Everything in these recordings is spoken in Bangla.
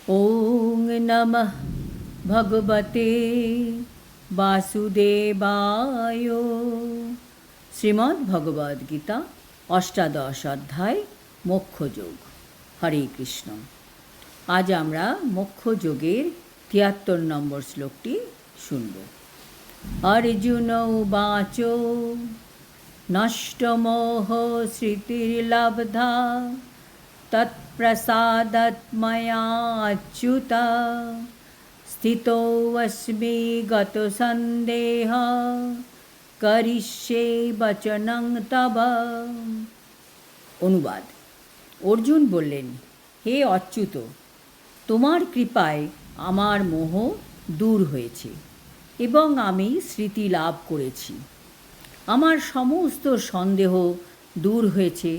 ওং নমঃ ভগবতে বাসুদেবায়। শ্রীমদ্ ভগবদ গীতা অষ্টাদশ অধ্যায় মোক্ষযোগ। হরে কৃষ্ণ। আজ আমরা মোক্ষযোগের ৭৩ নম্বর শ্লোকটি শুনব। অর্জুন উবাচ নষ্টমোহ স্মৃতির্লব্ধা তৎপ্রসাদাৎ ময়াচ্যুত স্থিতোऽস্মি গতসন্দেহ করিষ্যে বচনং তব। অনুবাদ: অর্জুন বললেন, হে অচ্যুত, তোমার কৃপায় আমার মোহ দূর হয়েছে এবং আমি স্মৃতি লাভ করেছি। আমার সমস্ত সন্দেহ দূর হয়েছে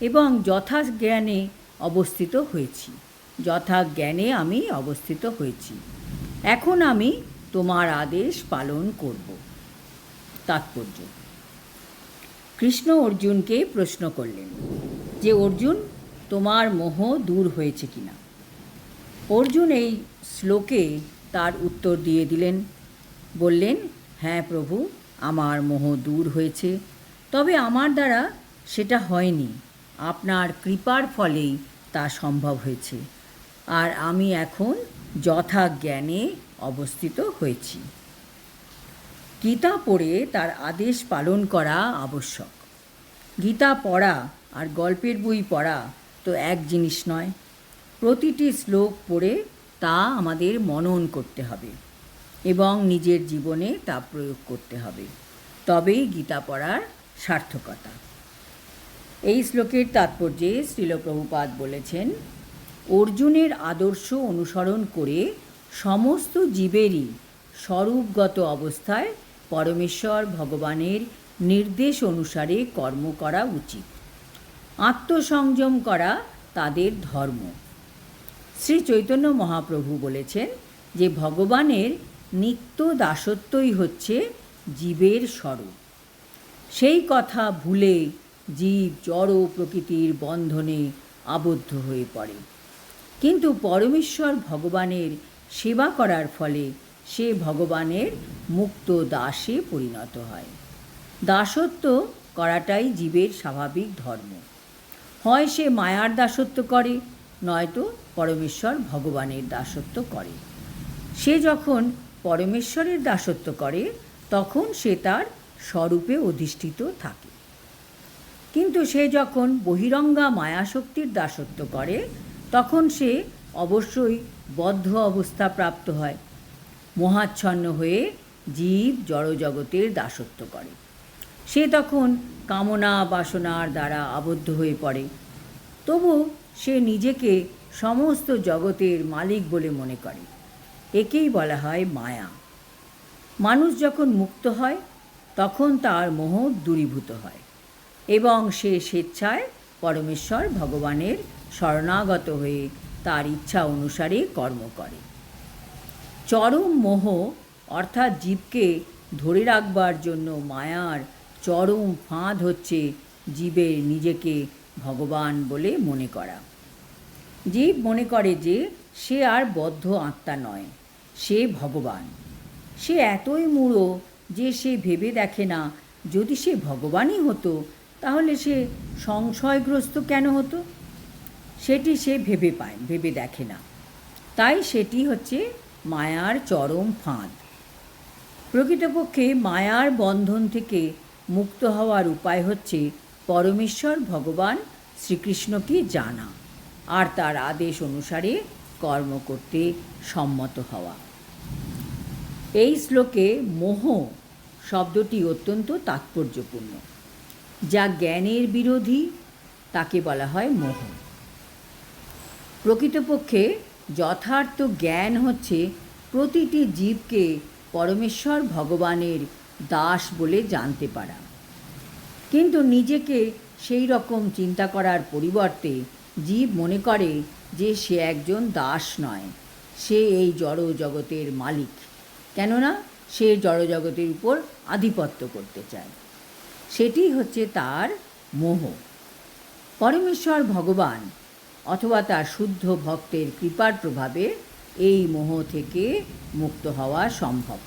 এবং যথাজ্ঞানে আমি অবস্থিত হয়েছি। এখন আমি তোমার আদেশ পালন করব। তাৎপর্য: কৃষ্ণ অর্জুনকে প্রশ্ন করলেন যে, অর্জুন, তোমার মোহ দূর হয়েছে কিনা। অর্জুন এই শ্লোকে তার উত্তর দিয়ে দিলেন। বললেন, হ্যাঁ প্রভু, আমার মোহ দূর হয়েছে, তবে আমার দ্বারা সেটা হয়নি। আপনার কৃপার ফলেই তা সম্ভব হয়েছে, আর আমি এখন যথাজ্ঞানে অবস্থিত হয়েছি। গীতা পড়ে তার আদেশ পালন করা আবশ্যক। গীতা পড়া আর গল্পের বই পড়া তো এক জিনিস নয়। প্রতিটি শ্লোক পড়ে তা আমাদের মনন করতে হবে এবং নিজের জীবনে তা প্রয়োগ করতে হবে, তবেই গীতা পড়ার সার্থকতা। এই শ্লোকের তাৎপর্যে শ্রীল প্রভুপাদ বলেছেন, অর্জুনের আদর্শ অনুসরণ করে সমস্ত জীবেরই স্বরূপগত অবস্থায় পরমেশ্বর ভগবানের নির্দেশ অনুসারে কর্ম করা উচিত। আত্মসংযম করা তাদের ধর্ম। শ্রী চৈতন্য মহাপ্রভু বলেছেন যে, ভগবানের নিত্য দাসত্বই হচ্ছে জীবের স্বরূপ। সেই কথা ভুলে জীব জড় প্রকৃতির বন্ধনে আবদ্ধ হয়ে পড়ে, কিন্তু পরমেশ্বর ভগবানের সেবা করার ফলে সে ভগবানের মুক্ত দাসে পরিণত হয়। দাসত্ব করাটাই জীবের স্বাভাবিক ধর্ম। হয় সে মায়ার দাসত্ব করে, নয়তো পরমেশ্বর ভগবানের দাসত্ব করে। সে যখন পরমেশ্বরের দাসত্ব করে তখন সে তার স্বরূপে অধিষ্ঠিত থাকে, কিন্তু সে যখন বহিরঙ্গা মায়াশক্তির দাসত্ব করে তখন সে অবশ্যই বদ্ধ অবস্থা প্রাপ্ত হয়। মোহাচ্ছন্ন হয়ে জীব জড়জগতের দাসত্ব করে। সে তখন কামনা বাসনার দ্বারা আবদ্ধ হয়ে পড়ে। তবু সে নিজেকে সমস্ত জগতের মালিক বলে মনে করে। একেই বলা হয় মায়া। মানুষ যখন মুক্ত হয় তখন তার মোহ দূরীভূত হয় এবং সে স্বেচ্ছায় পরমেশ্বর ভগবানের শরণাগত হয়ে তার ইচ্ছা অনুসারে কর্ম করে। চরম মোহ অর্থাৎ জীবকে ধরে রাখবার জন্য মায়ার চরম ফাঁদ হচ্ছে জীবের নিজেকে ভগবান বলে মনে করা। জীব মনে করে যে সে আর বদ্ধ আত্মা নয়, সে ভগবান। সে এতই মূঢ় যে সে ভেবে দেখে না, যদি সে ভগবানই হতো তাহলে সে সংশয়গ্রস্ত কেন হতো। সেটি সে ভেবে দেখে না। তাই সেটি হচ্ছে মায়ার চরম ফাঁদ। প্রকৃতপক্ষে মায়ার বন্ধন থেকে মুক্ত হওয়ার উপায় হচ্ছে পরমেশ্বর ভগবান শ্রীকৃষ্ণকে জানা আর তার আদেশ অনুসারে কর্ম করতে সম্মত হওয়া। এই শ্লোকে মোহ শব্দটি অত্যন্ত তাৎপর্যপূর্ণ। যা জ্ঞানের বিরোধী তাকে বলা হয় মোহ। প্রকৃতপক্ষে যথার্থ জ্ঞান হচ্ছে প্রতিটি জীবকে পরমেশ্বর ভগবানের দাস বলে জানতে পারা। কিন্তু নিজেকে সেই রকম চিন্তা করার পরিবর্তে জীব মনে করে যে সে একজন দাস নয়, সে এই জড় জগতের মালিক, কেননা সে জড়জগতের উপর আধিপত্য করতে চায়। সেটি হচ্ছে তার মোহ। পরমেশ্বর ভগবান অথবা তার শুদ্ধ ভক্তের কৃপার প্রভাবে এই মোহ থেকে মুক্ত হওয়া সম্ভব।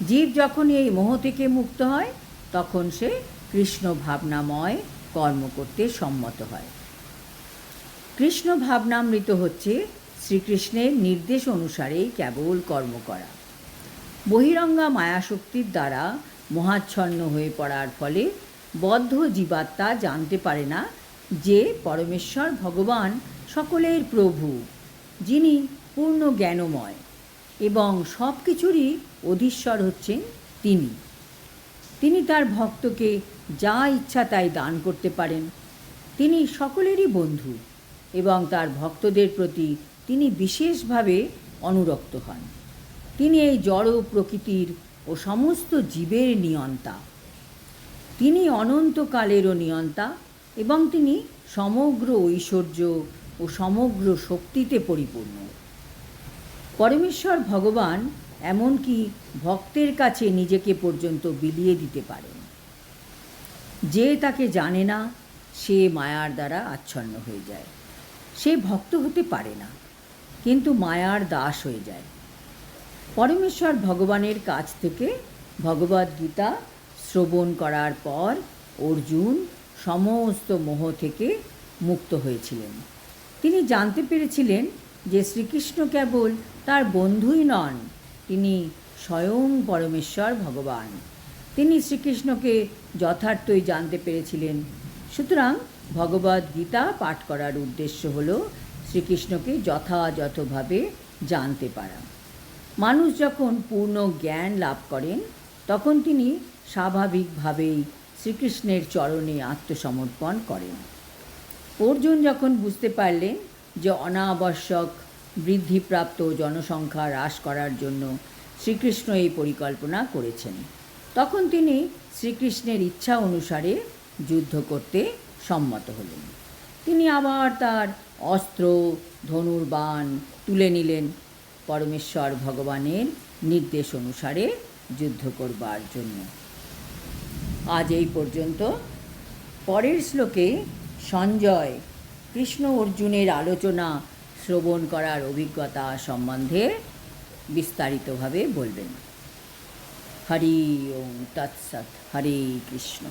জীব যখন এই মোহ থেকে মুক্ত হয় তখন সে কৃষ্ণ ভাবনাময় কর্ম করতে সম্মত হয়। কৃষ্ণ ভাবনামৃত হচ্ছে শ্রীকৃষ্ণের নির্দেশ অনুসারেই কেবল কর্ম করা। বহিরঙ্গা মায়াশক্তির দ্বারা মোহাচ্ছন্ন হয়ে পড়ার ফলে বদ্ধ জীবাত্মা জানতে পারে না যে পরমেশ্বর ভগবান সকলের প্রভু, যিনি পূর্ণ জ্ঞানময় এবং সব কিছুরই অধীশ্বর হচ্ছেন তিনি। তিনি তার ভক্তকে যা ইচ্ছা তাই দান করতে পারেন। তিনি সকলেরই বন্ধু এবং তার ভক্তদের প্রতি তিনি বিশেষভাবে অনুরক্ত হন। তিনি এই জড় প্রকৃতির ও সমস্ত জীবের নিয়ন্তা। তিনি অনন্তকালেরও নিয়ন্তা এবং তিনি সমগ্র ঐশ্বর্য ও সমগ্র শক্তিতে পরিপূর্ণ। পরমেশ্বর ভগবান এমনকি ভক্তের কাছে নিজেকে পর্যন্ত বিলিয়ে দিতে পারেন। যে তাকে জানে না সে মায়ার দ্বারা আচ্ছন্ন হয়ে যায়। সে ভক্ত হতে পারে না, কিন্তু মায়ার দাস হয়ে যায়। পরমেশ্বর ভগবানের কাছ থেকে ভগবদ্গীতা শ্রবণ করার পর অর্জুন সমস্ত মোহ থেকে মুক্ত হয়েছিলেন। তিনি জানতে পেরেছিলেন যে শ্রীকৃষ্ণ কেবল তার বন্ধুই নন, তিনি স্বয়ং পরমেশ্বর ভগবান। তিনি শ্রীকৃষ্ণকে যথার্থই জানতে পেরেছিলেন। সুতরাং ভগবদ্গীতা পাঠ করার উদ্দেশ্য হল শ্রীকৃষ্ণকে যথাযথভাবে জানতে পারা। মানুষ যখন পূর্ণ জ্ঞান লাভ করেন তখন তিনি স্বাভাবিকভাবেই শ্রীকৃষ্ণের চরণে আত্মসমর্পণ করেন। অর্জুন যখন বুঝতে পারলেন যে অনাবশ্যক বৃদ্ধিপ্রাপ্ত জনসংখ্যা হ্রাস করার জন্য শ্রীকৃষ্ণ এই পরিকল্পনা করেছেন, তখন তিনি শ্রীকৃষ্ণের ইচ্ছা অনুসারে যুদ্ধ করতে সম্মত হলেন। তিনি আবার তার অস্ত্র ধনুর্বাণ তুলে নিলেন পরমেশ্বর ভগবানের নির্দেশ অনুসারে যুদ্ধ করবার জন্য। আজ এই পর্যন্ত। পরের শ্লোকে সঞ্জয় কৃষ্ণ অর্জুনের আলোচনা শ্রবণ করার অভিজ্ঞতা সম্বন্ধে বিস্তারিতভাবে বলবেন। হরি ওম তৎসৎ। হরে কৃষ্ণ।